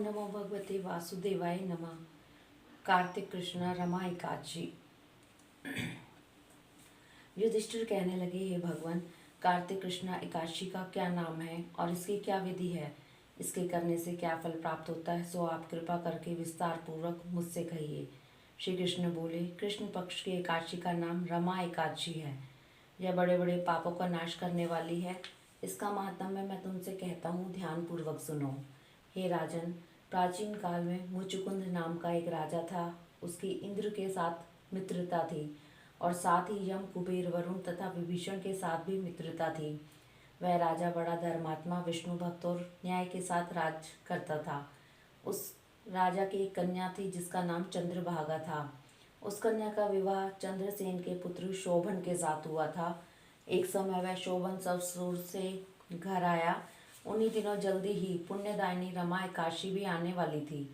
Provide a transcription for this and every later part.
नमो भगवते वासुदेवाय नमः। कार्तिक कृष्ण रमा एकादशी। युधिष्ठिर कहने लगे, हे भगवान, कार्तिक कृष्ण एकादशी का क्या नाम है और इसकी क्या विधि है? इसके करने से क्या फल प्राप्त होता है, सो आप कृपा करके विस्तार पूर्वक मुझसे कहिए। श्री कृष्ण बोले, कृष्ण पक्ष की एकादशी का नाम रमा एकादशी है। यह बड़े बड़े पापों का नाश करने वाली है। इसका महात्म्य मैं तुमसे कहता हूँ, ध्यान पूर्वक सुनो। हे राजन, प्राचीन काल में मुचुकुंद नाम का एक राजा था। उसकी इंद्र के साथ मित्रता थी और साथ ही यम, कुबेर, वरुण तथा विभीषण के साथ भी मित्रता थी। वह राजा बड़ा धर्मात्मा, विष्णु भक्त और न्याय के साथ राज करता था। उस राजा की एक कन्या थी जिसका नाम चंद्रभागा था। उस कन्या का विवाह चंद्रसेन के पुत्र शोभन के साथ हुआ था। एक समय वह शोभन ससुर से घर आया। उन्हीं दिनों जल्दी ही पुण्यदायिनी रमा एकादशी भी आने वाली थी।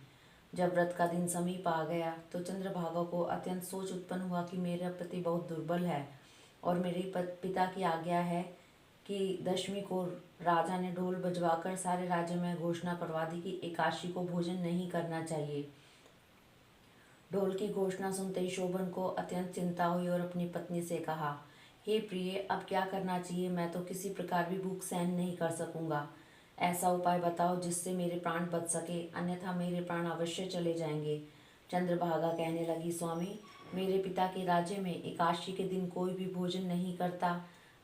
जब व्रत का दिन समीप आ गया तो चंद्रभागा को अत्यंत सोच उत्पन्न हुआ कि मेरा पति बहुत दुर्बल है और मेरे पिता की आज्ञा है कि दशमी को राजा ने ढोल बजवाकर सारे राज्य में घोषणा करवा दी कि एकादशी को भोजन नहीं करना चाहिए। ढोल की घोषणा सुनते ही शोभन को अत्यंत चिंता हुई और अपनी पत्नी से कहा, हे प्रिय, अब क्या करना चाहिए? मैं तो किसी प्रकार भी भूख सहन नहीं कर सकूंगा। ऐसा उपाय बताओ जिससे मेरे प्राण बच सके, अन्यथा मेरे प्राण अवश्य चले जाएंगे। चंद्रभागा कहने लगी, स्वामी, मेरे पिता के राज्य में एकादशी के दिन कोई भी भोजन नहीं करता।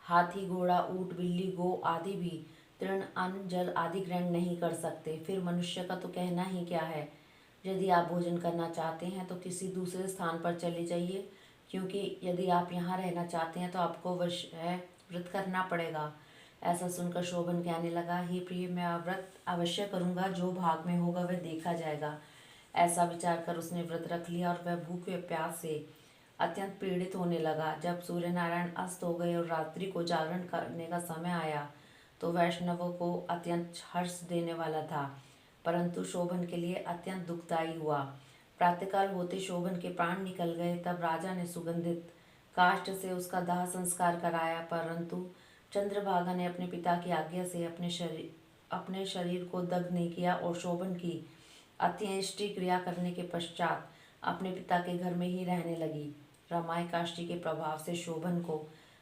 हाथी, घोड़ा, ऊंट, बिल्ली, गो आदि भी तृण, अन्न, जल आदि ग्रहण नहीं कर सकते। फिर मनुष्य का तो कहना ही क्या है। यदि आप भोजन करना चाहते हैं तो किसी दूसरे स्थान पर चले जाइए, क्योंकि यदि आप यहाँ रहना चाहते हैं तो आपको व्रत करना पड़ेगा। ऐसा सुनकर शोभन कहने लगा, हे प्रिय, मैं व्रत अवश्य करूँगा, जो भाग में होगा वह देखा जाएगा। ऐसा विचार कर उसने व्रत रख लिया और वह भूख व प्यास से अत्यंत पीड़ित होने लगा। जब सूर्य नारायण अस्त हो गए और रात्रि को जागरण करने का समय आया तो वैष्णवों को अत्यंत हर्ष देने वाला था, परंतु शोभन के लिए अत्यंत दुखदायी हुआ। प्रातःकाल होते शोभन के प्राण निकल गए। तब राजा ने सुगंधित काष्ठ से उसका दाह संस्कार कराया, परंतु चंद्रभागा ने अपने पिता की आज्ञा से अपने शरीर को दग्ध नहीं किया और शोभन की अंत्येष्टि क्रिया करने के पश्चात अपने पिता के घर में ही रहने लगी। रमाई काष्ठी के प्रभाव से शोभन को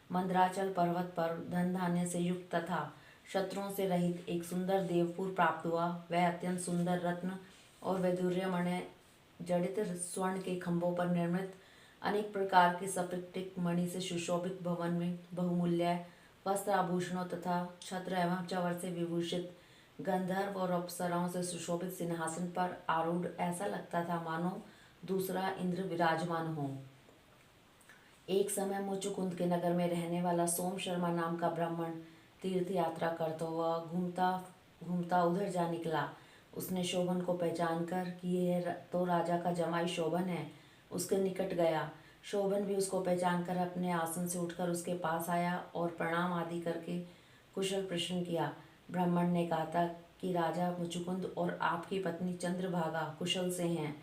मंदराचल पर्वत पर धन धान्य से युक्त तथा शत्रुओं से रहित एक सुंदर देवपुर प्राप्त हुआ। वह अत्यंत सुंदर रत्न और वैदुर्यमणि जड़ित स्वर्ण के खंभों पर निर्मित अनेक प्रकार के सप्तक मणि से सुशोभित भवन में बहुमूल्य वस्त्र आभूषणों तथा छत्र एवं चवर से विभूषित गंधर्व और अप्सराओं से सुशोभित सिंहासन पर आरूढ़ ऐसा लगता था मानो दूसरा इंद्र विराजमान हो। एक समय मुचुकुंद के नगर में रहने वाला सोम शर्मा नाम का ब्राह्मण तीर्थ यात्रा करता हुआ घूमता घूमता उधर जा निकला। उसने शोभन को पहचान कर कि यह तो राजा का जमाई शोभन है, उसके निकट गया। शोभन भी उसको पहचान कर अपने आसन से उठकर उसके पास आया और प्रणाम आदि करके कुशल प्रश्न किया। ब्राह्मण ने कहा था कि राजा मुचुकुंद और आपकी पत्नी चंद्रभागा कुशल से हैं।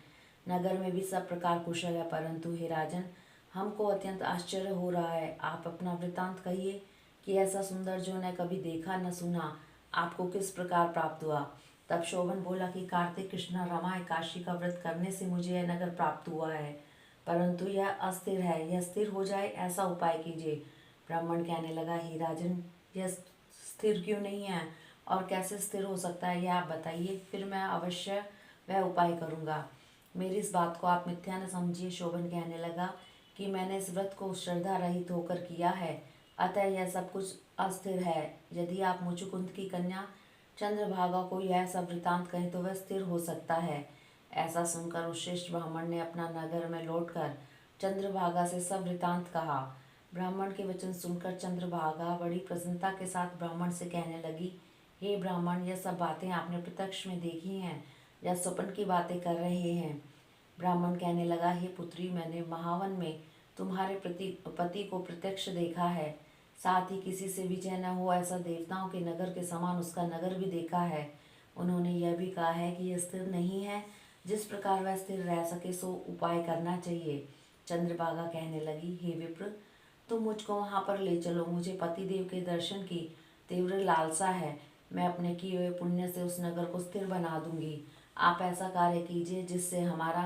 नगर में भी सब प्रकार कुशल है, परंतु हे राजन, हमको अत्यंत आश्चर्य हो रहा है। आप अपना वृतांत कहिए कि ऐसा सुंदर जो न कभी देखा न सुना आपको किस प्रकार प्राप्त हुआ। तब शोभन बोला कि कार्तिक कृष्ण रमा एकादशी का व्रत करने से मुझे यह नगर प्राप्त हुआ है, परंतु यह अस्थिर है। यह स्थिर हो जाए ऐसा उपाय कीजिए। ब्राह्मण कहने लगा, हे राजन, यह स्थिर क्यों नहीं है और कैसे स्थिर हो सकता है, यह आप बताइए, फिर मैं अवश्य वह उपाय करूँगा। मेरी इस बात को आप मिथ्या न समझिए। शोभन कहने लगा कि मैंने इस व्रत को श्रद्धा रहित होकर किया है, अतः यह सब कुछ अस्थिर है। यदि आप मुचुकुंद की कन्या चंद्रभागा को यह सब वृतांत कहें तो वह स्थिर हो सकता है। ऐसा सुनकर उस श्रेष्ठ ब्राह्मण ने अपना नगर में लौटकर चंद्रभागा से सब वृतांत कहा। ब्राह्मण के वचन सुनकर चंद्रभागा बड़ी प्रसन्नता के साथ ब्राह्मण से कहने लगी, हे ब्राह्मण, यह सब बातें आपने प्रत्यक्ष में देखी हैं या स्वप्न की बातें कर रहे हैं? ब्राह्मण कहने लगा, हे पुत्री, मैंने महावन में तुम्हारे पति को प्रत्यक्ष देखा है, साथ ही किसी से विजय न हो ऐसा देवताओं के नगर के समान उसका नगर भी देखा है। उन्होंने यह भी कहा है कि यह स्थिर नहीं है, जिस प्रकार वह स्थिर रह सके सो उपाय करना चाहिए। चंद्रभागा कहने लगी, हे विप्र, तुम मुझको वहाँ पर ले चलो। मुझे पतिदेव के दर्शन की तीव्र लालसा है। मैं अपने किए हुए पुण्य से उस नगर को स्थिर बना दूंगी। आप ऐसा कार्य कीजिए जिससे हमारा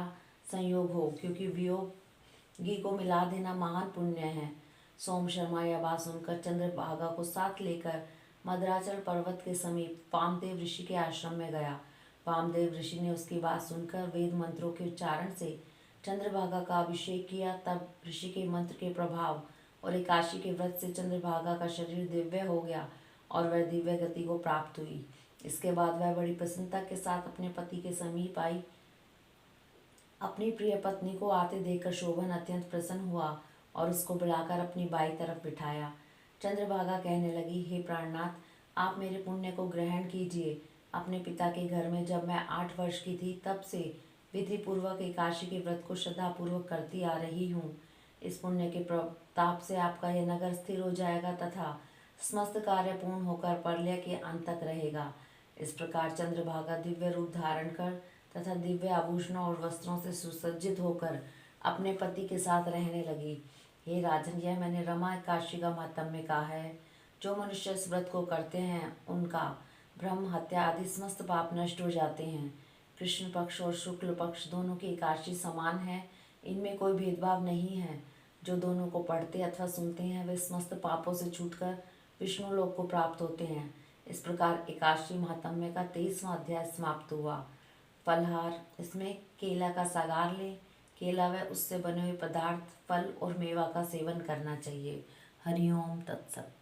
संयोग हो, क्योंकि वियोगी को मिला देना महान पुण्य है। सोम शर्मा यह बात सुनकर चंद्रभागा को साथ लेकर मद्राचल पर्वत के समीप वामदेव ऋषि के आश्रम में गया। वामदेव ऋषि ने उसकी बात सुनकर वेद मंत्रों के उच्चारण से चंद्रभागा का अभिषेक किया। तब ऋषि के मंत्र के प्रभाव और एकादशी के व्रत से चंद्रभागा का शरीर दिव्य हो गया और वह दिव्य गति को प्राप्त हुई। इसके बाद वह बड़ी प्रसन्नता के साथ अपने पति के समीप आई। अपनी प्रिय पत्नी को आते देखकर शोभन अत्यंत प्रसन्न हुआ और उसको बुलाकर अपनी बाई तरफ बिठाया। चंद्रभागा कहने लगी, हे प्राणनाथ, आप मेरे पुण्य को ग्रहण कीजिए। अपने पिता के घर में जब मैं 8 वर्ष की थी तब से विधि पूर्वक एकादशी के व्रत को श्रद्धापूर्वक करती आ रही हूँ। इस पुण्य के प्रताप से आपका यह नगर स्थिर हो जाएगा तथा समस्त कार्य पूर्ण होकर प्रलय के अंत तक रहेगा। इस प्रकार चंद्रभागा दिव्य रूप धारण कर तथा दिव्य आभूषणों और वस्त्रों से सुसज्जित होकर अपने पति के साथ रहने लगी। हे राजन, यह मैंने रमा एकादशी का महात्म्य कहा है। जो मनुष्य इस व्रत को करते हैं उनका ब्रह्म हत्या आदि समस्त पाप नष्ट हो जाते हैं। कृष्ण पक्ष और शुक्ल पक्ष दोनों की एकादशी समान है, इनमें कोई भेदभाव नहीं है। जो दोनों को पढ़ते अथवा सुनते हैं वे समस्त पापों से छूटकर विष्णु लोक को प्राप्त होते हैं। इस प्रकार एकादशी महात्म्य का 23वां अध्याय समाप्त हुआ। फलहार, इसमें केला का सागार लें। केला व उससे बने हुए पदार्थ, फल और मेवा का सेवन करना चाहिए। हरिओम तत्सत।